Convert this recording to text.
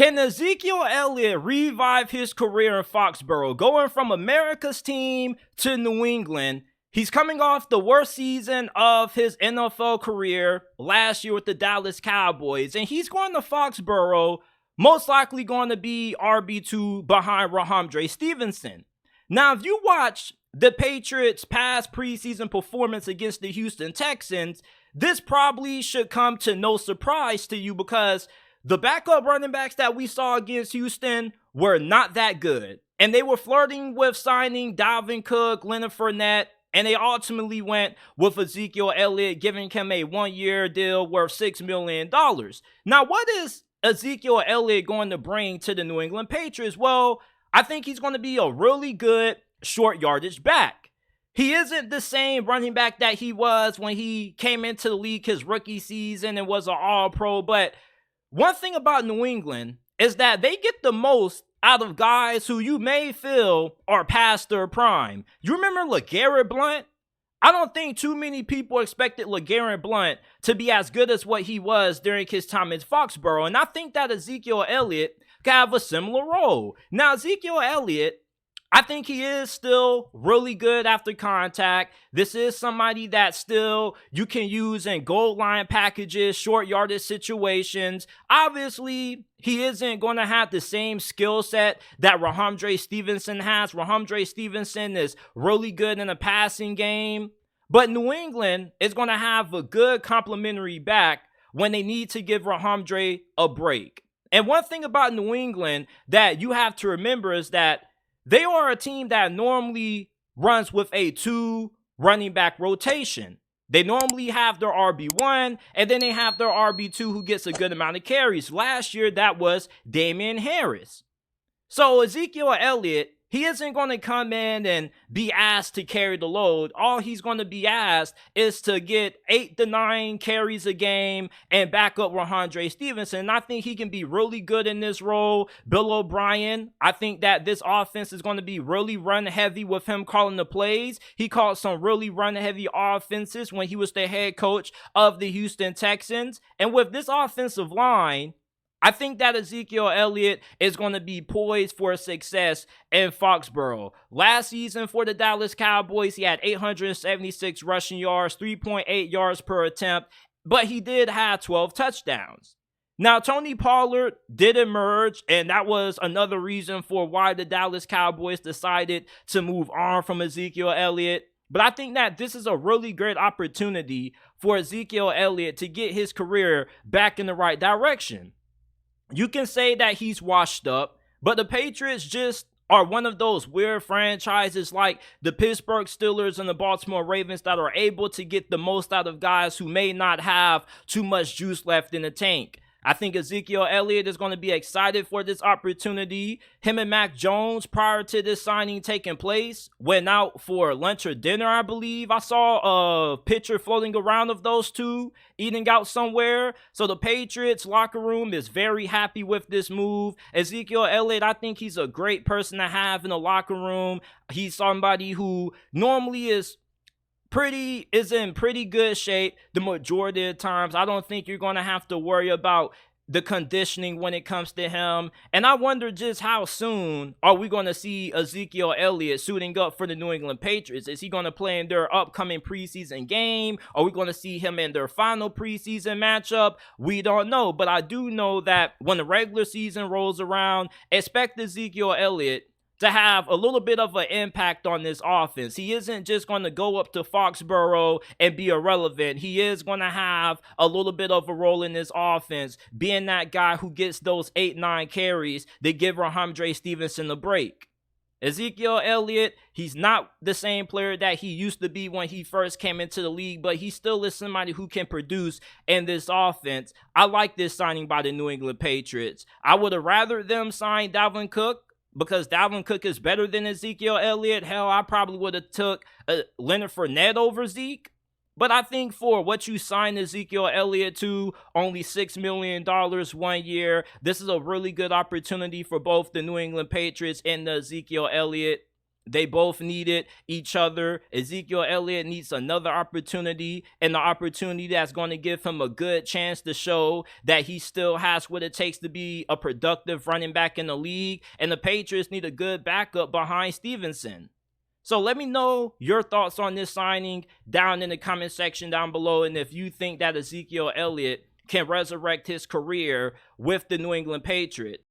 Can Ezekiel Elliott revive his career in Foxborough, going from America's team to New England? He's coming off the worst season of his NFL career last year with the Dallas Cowboys, and he's going to Foxborough, most likely going to be RB2 behind Rhamondre Stevenson. Now, if you watch the Patriots' past preseason performance against the Houston Texans, this probably should come to no surprise to you, because the backup running backs that we saw against Houston were not that good. And they were flirting with signing Dalvin Cook, Leonard Fournette, and they ultimately went with Ezekiel Elliott, giving him a one-year deal worth $6 million. Now, what is Ezekiel Elliott going to bring to the New England Patriots? Well, I think he's going to be a really good short yardage back. He isn't the same running back that he was when he came into the league his rookie season and was an all-pro, but one thing about New England is that they get the most out of guys who you may feel are past their prime. You remember LeGarrette Blount? I don't think too many people expected LeGarrette Blount to be as good as what he was during his time in Foxborough, and I think that Ezekiel Elliott could have a similar role. Now, Ezekiel Elliott, I think he is still really good after contact. This is somebody that still you can use in goal line packages, short yardage situations. Obviously, he isn't going to have the same skill set that Rhamondre Stevenson has. Rhamondre Stevenson is really good in a passing game. But New England is going to have a good complementary back when they need to give Rhamondre a break. And one thing about New England that you have to remember is that they are a team that normally runs with a 2 running back rotation. They normally have their RB1, and then they have their RB2 who gets a good amount of carries. Last year, that was Damian Harris. So Ezekiel Elliott, he isn't going to come in and be asked to carry the load. All he's going to be asked is to get 8 to 9 carries a game and back up Rhamondre Stevenson. And I think he can be really good in this role. Bill O'Brien, I think that this offense is going to be really run heavy with him calling the plays. He called some really run heavy offenses when he was the head coach of the Houston Texans. And with this offensive line, I think that Ezekiel Elliott is going to be poised for success in Foxborough. Last season for the Dallas Cowboys, he had 876 rushing yards, 3.8 yards per attempt, but he did have 12 touchdowns. Now, Tony Pollard did emerge, and that was another reason for why the Dallas Cowboys decided to move on from Ezekiel Elliott. But I think that this is a really great opportunity for Ezekiel Elliott to get his career back in the right direction. You can say that he's washed up, but the Patriots just are one of those weird franchises like the Pittsburgh Steelers and the Baltimore Ravens that are able to get the most out of guys who may not have too much juice left in the tank. I think Ezekiel Elliott is going to be excited for this opportunity. Him and Mac Jones, prior to this signing taking place, went out for lunch or dinner, I believe. I saw a picture floating around of those two eating out somewhere. So the Patriots locker room is very happy with this move. Ezekiel Elliott, I think he's a great person to have in the locker room. He's somebody who normally is in pretty good shape the majority of the times. I don't think you're going to have to worry about the conditioning when it comes to him. And I wonder just how soon are we going to see Ezekiel Elliott suiting up for the New England Patriots? Is he going to play in their upcoming preseason game? Are we going to see him in their final preseason matchup? We don't know. But I do know that when the regular season rolls around, expect Ezekiel Elliott to have a little bit of an impact on this offense. He isn't just going to go up to Foxborough and be irrelevant. He is going to have a little bit of a role in this offense, being that guy who gets those 8-9 carries that give Rhamondre Stevenson a break. Ezekiel Elliott, he's not the same player that he used to be when he first came into the league, but he still is somebody who can produce in this offense. I like this signing by the New England Patriots. I would have rather them sign Dalvin Cook, because Dalvin Cook is better than Ezekiel Elliott. Hell, I probably would have took Leonard Fournette over Zeke. But I think for what you signed Ezekiel Elliott to, only $6 million 1 year, this is a really good opportunity for both the New England Patriots and the Ezekiel Elliott They both needed each other. Ezekiel Elliott needs another opportunity, and the opportunity that's going to give him a good chance to show that he still has what it takes to be a productive running back in the league. And the Patriots need a good backup behind Stevenson. So let me know your thoughts on this signing down in the comment section down below. And if you think that Ezekiel Elliott can resurrect his career with the New England Patriots.